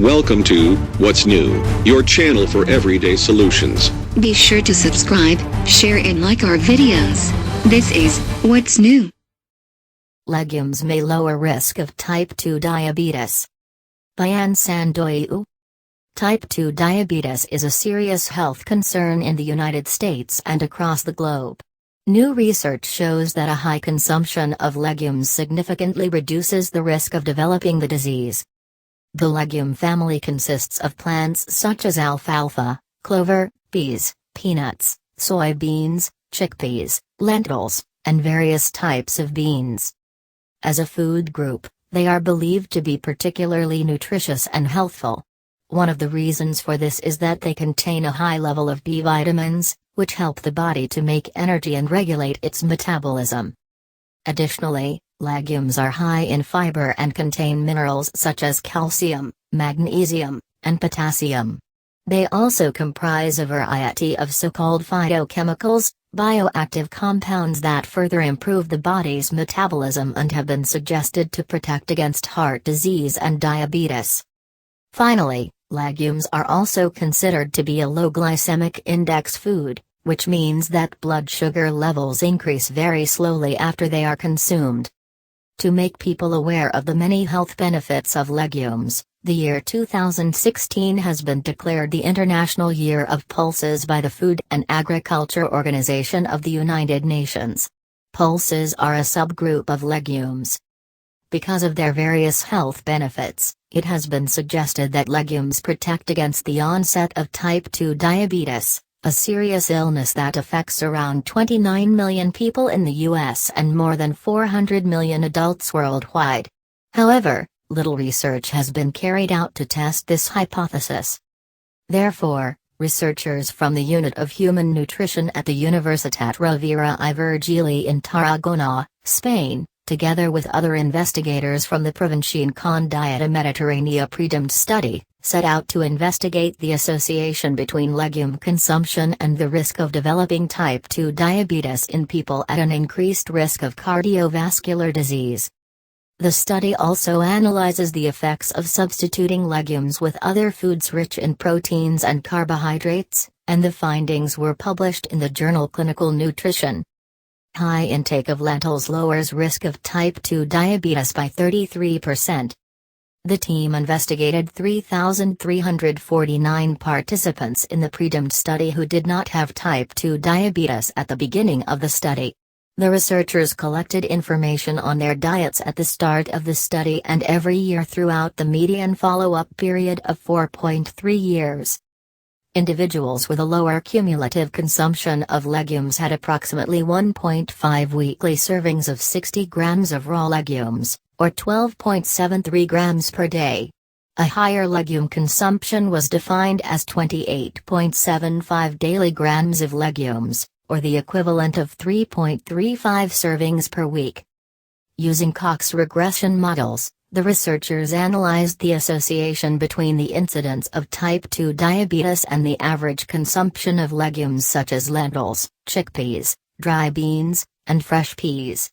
Welcome to What's New, your channel for everyday solutions. Be sure to subscribe, share and like our videos. This is What's New. Legumes may lower risk of type 2 diabetes. By Ann Sandoiu. Type 2 diabetes is a serious health concern in the United States and across the globe. New research shows that a high consumption of legumes significantly reduces the risk of developing the disease. The legume family consists of plants such as alfalfa, clover, peas, peanuts, soybeans, chickpeas, lentils, and various types of beans. As a food group, they are believed to be particularly nutritious and healthful. One of the reasons for this is that they contain a high level of B vitamins, which help the body to make energy and regulate its metabolism. Additionally, legumes are high in fiber and contain minerals such as calcium, magnesium, and potassium. They also comprise a variety of so-called phytochemicals, bioactive compounds that further improve the body's metabolism and have been suggested to protect against heart disease and diabetes. Finally, legumes are also considered to be a low glycemic index food, which means that blood sugar levels increase very slowly after they are consumed. To make people aware of the many health benefits of legumes, the year 2016 has been declared the International Year of Pulses by the Food and Agriculture Organization of the United Nations. Pulses are a subgroup of legumes. Because of their various health benefits, it has been suggested that legumes protect against the onset of type 2 diabetes, a serious illness that affects around 29 million people in the US and more than 400 million adults worldwide. However, little research has been carried out to test this hypothesis. Therefore, researchers from the Unit of Human Nutrition at the Universitat Rovira i Virgili in Tarragona, Spain, together with other investigators from the Prevention con Dieta Mediterranea Predemed study, set out to investigate the association between legume consumption and the risk of developing type 2 diabetes in people at an increased risk of cardiovascular disease. The study also analyzes the effects of substituting legumes with other foods rich in proteins and carbohydrates, and the findings were published in the journal Clinical Nutrition. High intake of lentils lowers risk of type 2 diabetes by 33%. The team investigated 3,349 participants in the Predemed study who did not have type 2 diabetes at the beginning of the study. The researchers collected information on their diets at the start of the study and every year throughout the median follow-up period of 4.3 years. Individuals with a lower cumulative consumption of legumes had approximately 1.5 weekly servings of 60 grams of raw legumes, or 12.73 grams per day. A higher legume consumption was defined as 28.75 daily grams of legumes, or the equivalent of 3.35 servings per week. Using Cox regression models, the researchers analyzed the association between the incidence of type 2 diabetes and the average consumption of legumes such as lentils, chickpeas, dry beans, and fresh peas.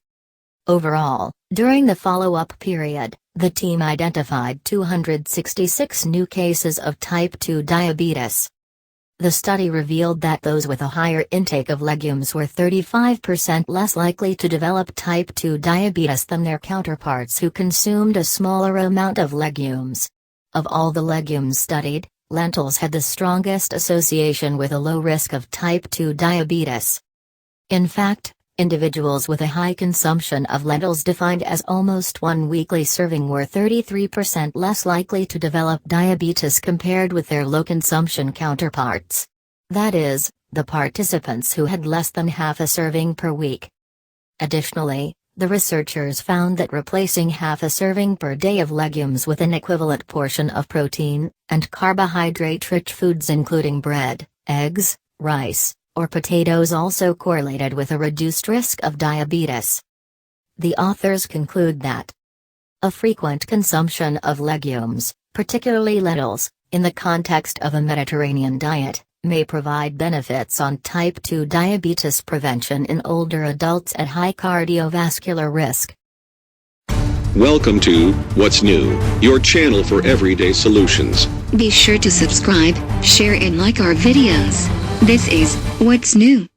Overall, during the follow-up period, the team identified 266 new cases of type 2 diabetes. The study revealed that those with a higher intake of legumes were 35% less likely to develop type 2 diabetes than their counterparts who consumed a smaller amount of legumes. Of all the legumes studied, lentils had the strongest association with a low risk of type 2 diabetes. In fact, individuals with a high consumption of lentils defined as almost one weekly serving were 33% less likely to develop diabetes compared with their low consumption counterparts. That is, the participants who had less than half a serving per week. Additionally, the researchers found that replacing half a serving per day of legumes with an equivalent portion of protein and carbohydrate-rich foods including bread, eggs, rice, or potatoes also correlated with a reduced risk of diabetes. The authors conclude that a frequent consumption of legumes, particularly lentils, in the context of a Mediterranean diet, may provide benefits on type 2 diabetes prevention in older adults at high cardiovascular risk. Welcome to What's New, your channel for everyday solutions. Be sure to subscribe, share and like our videos. This is What's New.